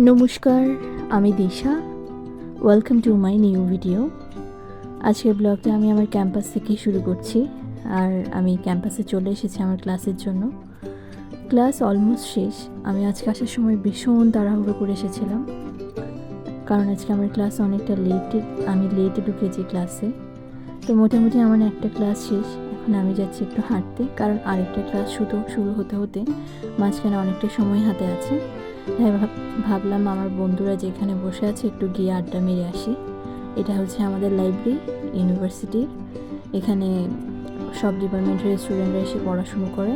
নমস্কার, আমি Disha. Welcome to my new video. আজকের ব্লগটা আমি আমার ক্যাম্পাস থেকেই শুরু করছি। আর আমি ক্যাম্পাসে চলে এসেছি আমার ক্লাসের জন্য। ক্লাস অলমোস্ট শেষ। আমি আজকে আসার সময় ভীষণ তাড়াহুড়ো করে এসেছিলাম, কারণ আজকে আমার ক্লাস অনেকটা আমি লেটে ঢুকেছি ক্লাসে। তো মোটামুটি আমার একটা ক্লাস শেষ। এখন আমি যাচ্ছি একটু হাঁটতে, কারণ আরেকটা ক্লাস শুরু হতে হতে মাঝখানে অনেকটা সময় হাতে আছে। তাই ভাবলাম আমার বন্ধুরা যেখানে বসে আছে একটু গিয়ে আড্ডা মেরে আসি। এটা হচ্ছে আমাদের লাইব্রেরি ইউনিভার্সিটির। এখানে সব ডিপার্টমেন্টের স্টুডেন্টরা এসে পড়াশুনো করে।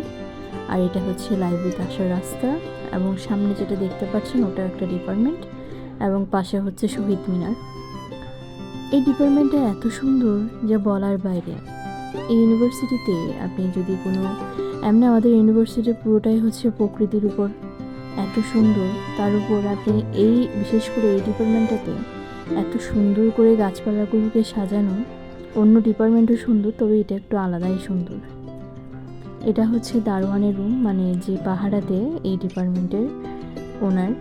আর এটা হচ্ছে লাইব্রেরিতে আসার রাস্তা, এবং সামনে যেটা দেখতে পাচ্ছেন ওটা একটা ডিপার্টমেন্ট, এবং পাশে হচ্ছে শহীদ মিনার। এই ডিপার্টমেন্টটা এত সুন্দর যে বলার বাইরে। এই ইউনিভার্সিটিতে আপনি যদি এমনি আমাদের ইউনিভার্সিটি পুরোটাই হচ্ছে প্রকৃতির উপর এত সুন্দর, তার উপর আপনি বিশেষ করে এই ডিপার্টমেন্টটাতে এত সুন্দর করে গাছপালাগুলোকে সাজানো। অন্য ডিপার্টমেন্টও সুন্দর, তবে এটা একটু আলাদাই সুন্দর। এটা হচ্ছে দারোয়ানের রুম, মানে যে পাহারাতে এই ডিপার্টমেন্টের ওনার।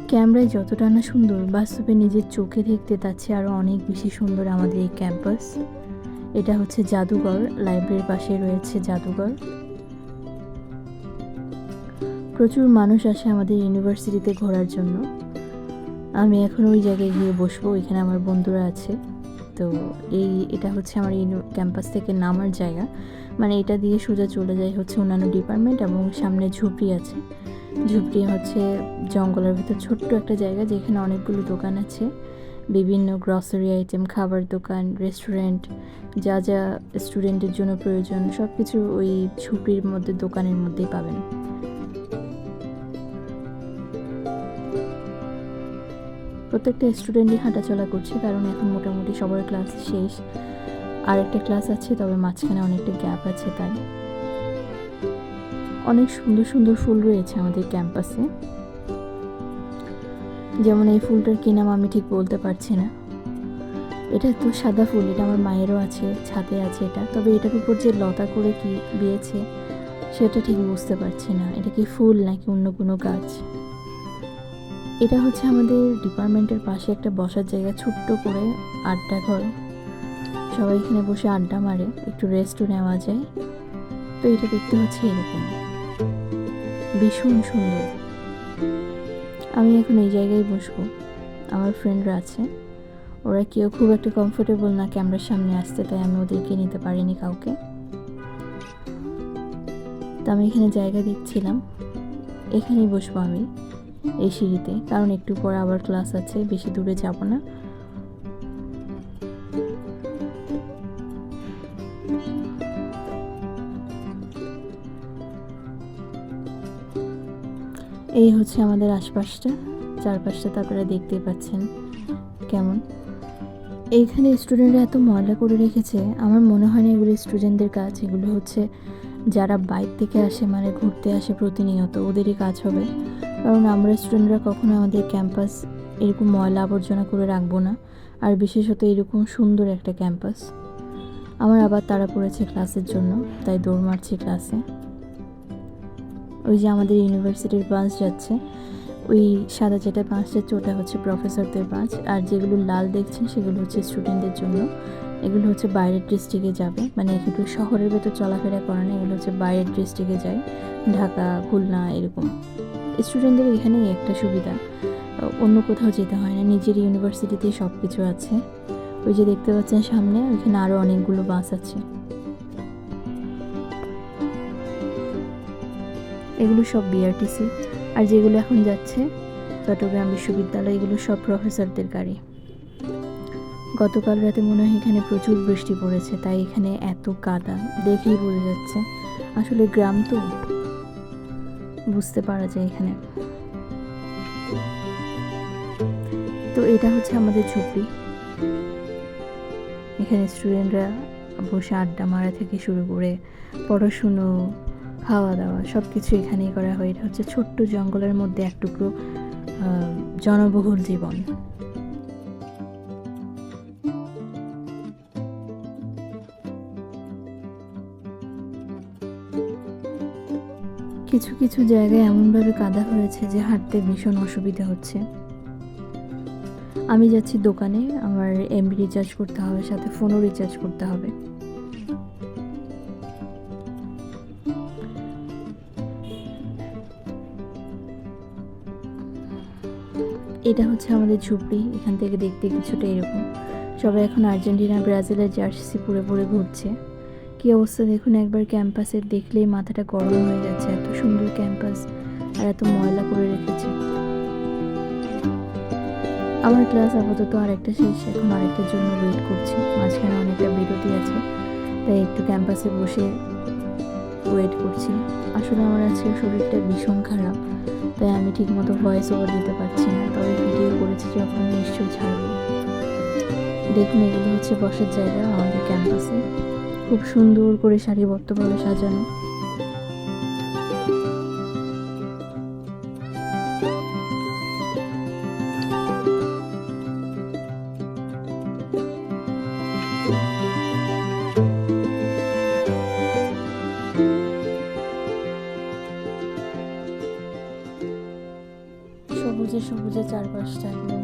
ক্যামেরায় যতটা না সুন্দর, বাস্তবে নিজের চোখে দেখতে তার চেয়ে আরও অনেক বেশি সুন্দর আমাদের এই ক্যাম্পাস। এটা হচ্ছে জাদুঘর, লাইব্রেরির পাশে রয়েছে জাদুঘর। প্রচুর মানুষ আসে আমাদের ইউনিভার্সিটিতে ঘোরার জন্য। আমি এখন ওই জায়গায় গিয়ে বসবো, এখানে আমার বন্ধুরা আছে। তো এটা হচ্ছে আমার ক্যাম্পাস থেকে নামার জায়গা, মানে এটা দিয়ে সোজা চলে যায় হচ্ছে অন্যান্য ডিপার্টমেন্ট, এবং সামনে ঝুপড়ি আছে। ঝুপড়ি হচ্ছে জঙ্গলের ভিতর ছোট্ট একটা জায়গা, যেখানে অনেকগুলো দোকান আছে, বিভিন্ন গ্রসারি আইটেম, খাবার দোকান, রেস্টুরেন্ট, যা যা স্টুডেন্টের জন্য প্রয়োজন সব কিছু ওই ঝুপড়ির মধ্যে দোকানের মধ্যেই পাবেন। প্রত্যেকটা স্টুডেন্টই হাঁটাচলা করছে, কারণ এখন মোটামুটি সবার ক্লাস শেষ। আর একটা ক্লাস আছে, তবে মাঝখানে অনেকটা গ্যাপ আছে। তাই অনেক সুন্দর সুন্দর ফুল রয়েছে আমাদের ক্যাম্পাসে। যেমন এই ফুলটার কি নাম আমি ঠিক বলতে পারছি না। এটা তো সাদা ফুল, এটা আমার মায়েরও আছে, ছাদে আছে এটা। তবে এটার উপর যে লতা করে কি দিয়েছে সেটা ঠিক বুঝতে পারছি না, এটা কি ফুল নাকি অন্য কোনো গাছ। এটা হচ্ছে আমাদের ডিপার্টমেন্টের পাশে একটা বসার জায়গা, ছোট্ট করে আড্ডা ঘর। সবাই এখানে বসে আড্ডা মারে, একটু রেস্টও নেওয়া যায়। তো এটা দেখতে হচ্ছে এরকম, ভীষণ সুন্দর। আমি এখন এই জায়গায় বসবো। আমার ফ্রেন্ডরা আছে, ওরা কেউ খুব একটা কমফোর্টেবল না ক্যামেরার সামনে আসতে, তাই আমি ওদেরকে নিতে পারিনি কাউকে। তো আমি এখানে জায়গা দেখছিলাম, এখানেই বসবো আমি এই সিঁড়িতে, কারণ একটু পর আবার ক্লাস আছে, বেশি দূরে যাব না। এই হচ্ছে আমাদের আশপাশটা, চারপাশটা তো আপনারা দেখতেই পাচ্ছেন কেমন। এইখানে স্টুডেন্টরা এত ময়লা করে রেখেছে, আমার মনে হয় না এগুলো স্টুডেন্টদের কাজ। এগুলো হচ্ছে যারা বাইরে থেকে আসে, মানে ঘুরতে আসে প্রতিনিয়ত, ওদেরই কাজ হবে। কারণ আমরা স্টুডেন্টরা কখনো আমাদের ক্যাম্পাস এরকম ময়লা আবর্জনা করে রাখবো না, আর বিশেষত এরকম সুন্দর একটা ক্যাম্পাস। আমার আবার তাড়া পড়েছে ক্লাসের জন্য, তাই দৌড় মারছি ক্লাসে। ওই যে আমাদের ইউনিভার্সিটির বাস যাচ্ছে, ওই সাদা যেটা বাস যাচ্ছে ওটা হচ্ছে প্রফেসরদের বাস, আর যেগুলো লাল দেখছেন সেগুলো হচ্ছে স্টুডেন্টদের জন্য। এগুলো হচ্ছে বাইরের ডিস্ট্রিক্টে যাবে, মানে এগুলো শহরের ভেতর চলাফেরা করে না, এগুলো হচ্ছে বাইরের ডিস্ট্রিক্টে যায়, ঢাকা, খুলনা এরকম। স্টুডেন্টদের এখানেই একটা সুবিধা, অন্য কোথাও যেতে হয় না, নিজের ইউনিভার্সিটিতেই সব কিছু আছে। ওই যে দেখতে পাচ্ছেন সামনে, ওইখানে আরও অনেকগুলো বাস আছে। এগুলো সব বিআরটিসি, আর যেগুলো এখন যাচ্ছে চট্টগ্রাম বিশ্ববিদ্যালয়, এগুলো সব প্রফেসরদের গাড়ি। গতকাল রাতে মনে হয় এখানে প্রচুর বৃষ্টি পড়েছে, তাই এখানে এত কাদা, দেখেই বোঝা যাচ্ছে। আসলে গ্রাম তো, বুঝতে পারা যায় এখানে। তো এটা হচ্ছে আমাদের ঝুপড়ি, এখানে স্টুডেন্টরা বসে আড্ডা মারা থেকে শুরু করে পড়াশুনো, খাওয়া দাওয়া সব কিছু এখানেই করা হয়। এটা হচ্ছে ছোট্ট জঙ্গলের মধ্যে এক টুকরো জনবহুল জীবন। কিছু কিছু জায়গায় এমনভাবে কাদা হয়েছে যে হাঁটতে ভীষণ অসুবিধা হচ্ছে। আমি যাচ্ছি দোকানে, আমার এমবি রিচার্জ করতে হবে, সাথে ফোনও রিচার্জ করতে হবে। এটা হচ্ছে আমাদের ঝুপড়ি। এখান থেকে দেখতে কিছুটা এরকম। সবাই এখন আর্জেন্টিনা ব্রাজিলের জার্সি পরে পরে ঘুরছে। কী অবস্থা দেখুন একবার, ক্যাম্পাসের দেখলেই মাথাটা গরম হয়ে যাচ্ছে। এত সুন্দর ক্যাম্পাস আর এত ময়লা করে রেখেছে। আমার ক্লাস আপাতত আরেকটা শেষ, এখন আরেকটার জন্য ওয়েট করছি। মাঝখানে অনেকটা বিরতি আছে, তাই একটু ক্যাম্পাসে বসে ওয়েট করছি। আসলে আমার আজকে শরীরটা ভীষণ খারাপ, তাই আমি ঠিকমতো ভয়েস ওভার দিতে পারছি না, তবে ভিডিও করেছি যখন নিশ্চয়ই ছাড়ব। দেখুন এগুলো হচ্ছে বসার জায়গা আমাদের ক্যাম্পাসে, খুব সুন্দর করে সারিবদ্ধভাবে সাজানো। সবুজে সবুজে চারপাশটা একদম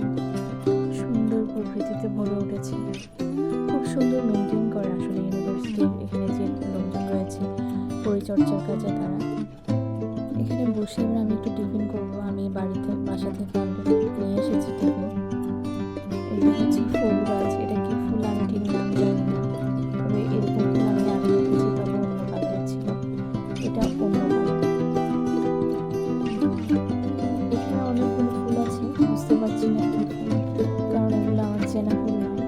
সুন্দর প্রকৃতিতে ভরে উঠেছে। খুব সুন্দর মেনটেন করে আসলে ইউনিভার্সিটির এখানে যে লোকজন রয়েছে পরিচর্যার কাজে তারা। এখানে বসে এবার আমি একটু টিফিন করবো। আমি বাসা থেকে নিয়ে এসেছি টিফিন। এটা হচ্ছে ফুল গাছ, এটা কি ফুল আমি ঠিক নাম জানি না, তবে এরকম ফুল আমি আগে দেখেছি, তবে অন্য কালারের ছিল, এটা অন্য কালার। এখানে অনেকগুলো ফুল আছে, বুঝতে পারছি না কি ফুল, কারণ এগুলো আমার চেনা ফুল নয়,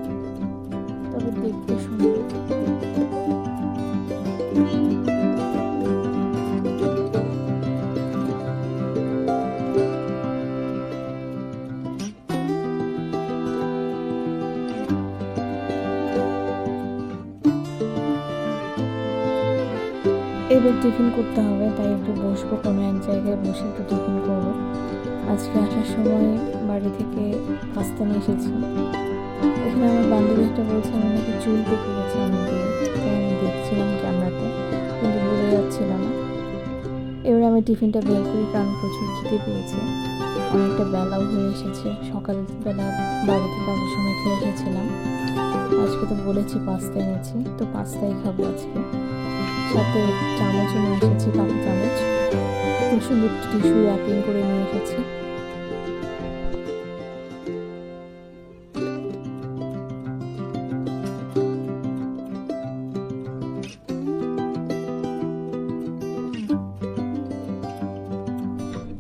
তবে দেখতে সুন্দর। এবার টিফিন করতে হবে, তাই একটু বসবো কোনো এক জায়গায়, বসে একটু টিফিন করবো। আজকে আসার সময় বাড়ি থেকে পাস্তা নিয়ে এসেছি। এখানে আমার বান্ধবী একটা বলছে আমার নাকি চুল পেকে গেছে অনেকগুলো, তাই আমি দেখছিলাম ক্যামেরাতে, কিন্তু বোঝা যাচ্ছিল না। এবার আমি টিফিনটা বের করি, কারণ প্রচুর খিদে পেয়েছে, অনেকটা বেলাও হয়ে এসেছে। সকালবেলা বাড়ি থেকে আসার সময় খেয়ে এসেছিলাম। আজকে তো বলেছি পাস্তা এনেছি, তো পাস্তাই খাবো আজকে। সাথে চামচও নিয়ে এসেছি, কাঁটা চামচ, খুব সুন্দর টিস্যু র্যাপিং করে নিয়ে এসেছি।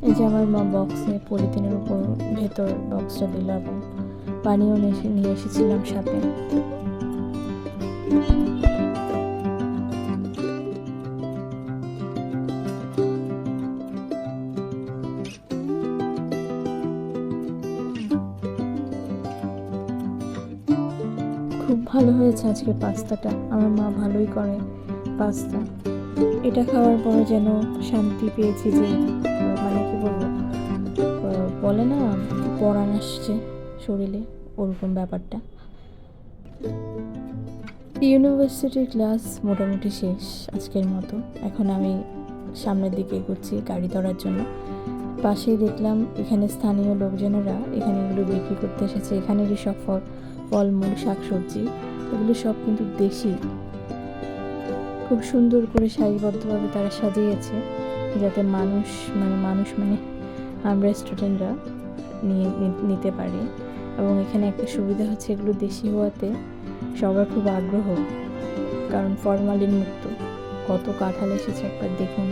এই যে আমার মা বক্সে পলিথিনের উপর ভেতর বক্সটা দিল, এবং পানিও নিয়ে এসেছিলাম সাথে। খুব ভালো হয়েছে আজকে পাস্তাটা, আমার মা ভালোই করে পাস্তা। এটা খাওয়ার পরে যেন শান্তি পেয়েছি, যে মানে কি বলবো, বলে না পরাণ আসছে শরীরে, ওরকম ব্যাপারটা। ইউনিভার্সিটির ক্লাস মোটামুটি শেষ আজকের মতো। এখন আমি সামনের দিকে এগোচ্ছি গাড়ি ধরার জন্য। পাশেই দেখলাম এখানে স্থানীয় লোকজনেরা এখানে এগুলো বিক্রি করতে এসেছে। এখানেরই সব ফলমূল শাকসবজি, এগুলো সব কিন্তু দেশি। খুব সুন্দর করে সারিবদ্ধভাবে তারা সাজিয়েছে, যাতে মানুষ মানে আমরা স্টুডেন্টরা নিতে পারি। এবং এখানে একটা সুবিধা হচ্ছে, এগুলো দেশি হওয়াতে সবার খুব আগ্রহ, কারণ ফরমালিন মুক্ত। কত কাঁঠাল এসেছে একবার দেখুন।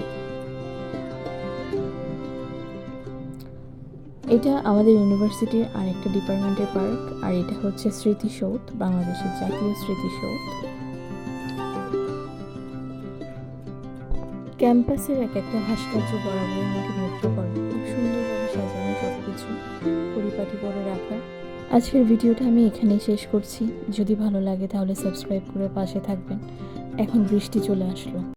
এটা আমাদের ইউনিভার্সিটির আরেকটা ডিপার্টমেন্টের পার্ক, আর এটা হচ্ছে স্মৃতিসৌধ, বাংলাদেশের জাতীয় স্মৃতিসৌধ। ক্যাম্পাসের এক একটা ভাস্কর্য বরাবর আমাকে মুগ্ধ করে, খুব সুন্দরভাবে সাজানো, সবকিছু পরিপাটি করে রাখা। আজকের ভিডিওটা আমি এখানেই শেষ করছি। যদি ভালো লাগে তাহলে সাবস্ক্রাইব করে পাশে থাকবেন। এখন বৃষ্টি চলে আসলো।